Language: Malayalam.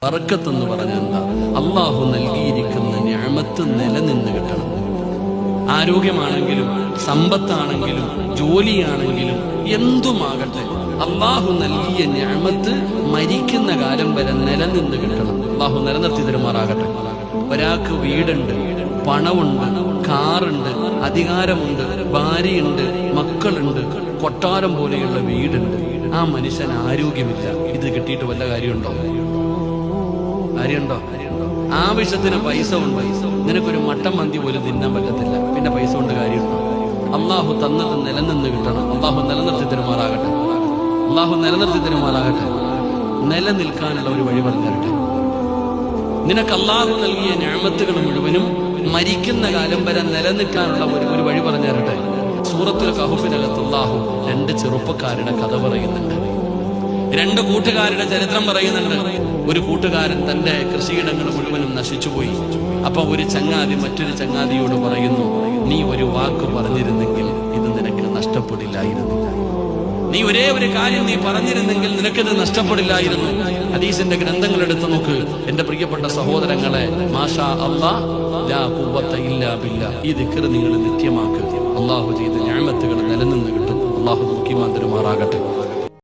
ബറക്കത്തെന്ന് പറഞ്ഞാൽ എന്താ? അള്ളാഹു നൽകിയിരിക്കുന്ന നിഅമത്ത് നിലനിന്ന് കിട്ടണം. ആരോഗ്യമാണെങ്കിലും സമ്പത്താണെങ്കിലും ജോലിയാണെങ്കിലും എന്തുമാകട്ടെ, അള്ളാഹു നൽകിയ നിഅമത്ത് മരിക്കുന്ന കാലം വരെ നിലനിന്ന് കിട്ടണം. അള്ളാഹു നിലനിർത്തി തരുമാറാകട്ടെ. ഒരാൾക്ക് വീടുണ്ട്, പണമുണ്ട്, കാറുണ്ട്, അധികാരമുണ്ട്, ഭാര്യയുണ്ട്, മക്കളുണ്ട്, കൊട്ടാരം പോലെയുള്ള വീടുണ്ട്. ആ മനുഷ്യന് ആരോഗ്യമില്ല. ഇത് കിട്ടിയിട്ട് വല്ല കാര്യമുണ്ടോ? കാര്യമുണ്ടോ? ആവശ്യത്തിന് പൈസ ഉണ്ട്, നിനക്കൊരു മട്ടൻ മന്തി പോലും തിന്നാൻ പറ്റത്തില്ല, പിന്നെ പൈസ കൊണ്ട് കാര്യമുണ്ടോ? അള്ളാഹു തന്നത് നിലനിന്ന് കിട്ടണം. അള്ളാഹു നിലനിർത്തി തരുമാറാകട്ടെ. അള്ളാഹു നിലനിർത്തി തരുമാറാകട്ടെ. നിലനിൽക്കാനുള്ള ഒരു വഴി പറഞ്ഞു തരട്ടെ. നിനക്ക് അള്ളാഹു നൽകിയ നിഅമത്തുകൾ മുഴുവനും മരിക്കുന്ന കാലം വരെ നിലനിൽക്കാനുള്ള ഒരു വഴി പറഞ്ഞു തരട്ടെ. സൂറത്തുൽ കഹ്ഫിനകത്ത് അള്ളാഹു 2 ചെറുപ്പക്കാരുടെ കഥ പറയുന്നുണ്ട്. 2 കൂട്ടുകാരുടെ ചരിത്രം പറയുന്നുണ്ട്. ഒരു കൂട്ടുകാരൻ തന്റെ കൃഷിയിടങ്ങൾ മുഴുവനും നശിച്ചുപോയി. അപ്പൊ ഒരു ചങ്ങാതി മറ്റൊരു ചങ്ങാതിയോട് പറയുന്നു, നീ ഒരു വാക്ക് പറഞ്ഞിരുന്നെങ്കിൽ ഇത് നിനക്ക് നഷ്ടപ്പെടില്ലായിരുന്നു. നീ ഒരേ ഒരു കാര്യം നീ പറഞ്ഞിരുന്നെങ്കിൽ നിനക്കിത് നഷ്ടപ്പെടില്ലായിരുന്നു. ഹദീസിന്റെ ഗ്രന്ഥങ്ങൾ എടുത്തു നോക്ക് എന്റെ പ്രിയപ്പെട്ട സഹോദരങ്ങളെ. മാഷാ അല്ലാഹ്, ലാ ഖുവത ഇല്ലാ ബില്ലാഹ്. ഈ ദിക്ർ നിങ്ങൾ നിത്യമാക്കുക. അള്ളാഹു ചെയ്ത നിഅമത്തുകൾ നിലനിന്ന് കിട്ടും. അള്ളാഹു ഈമാൻ തരുമാറാകട്ടെ.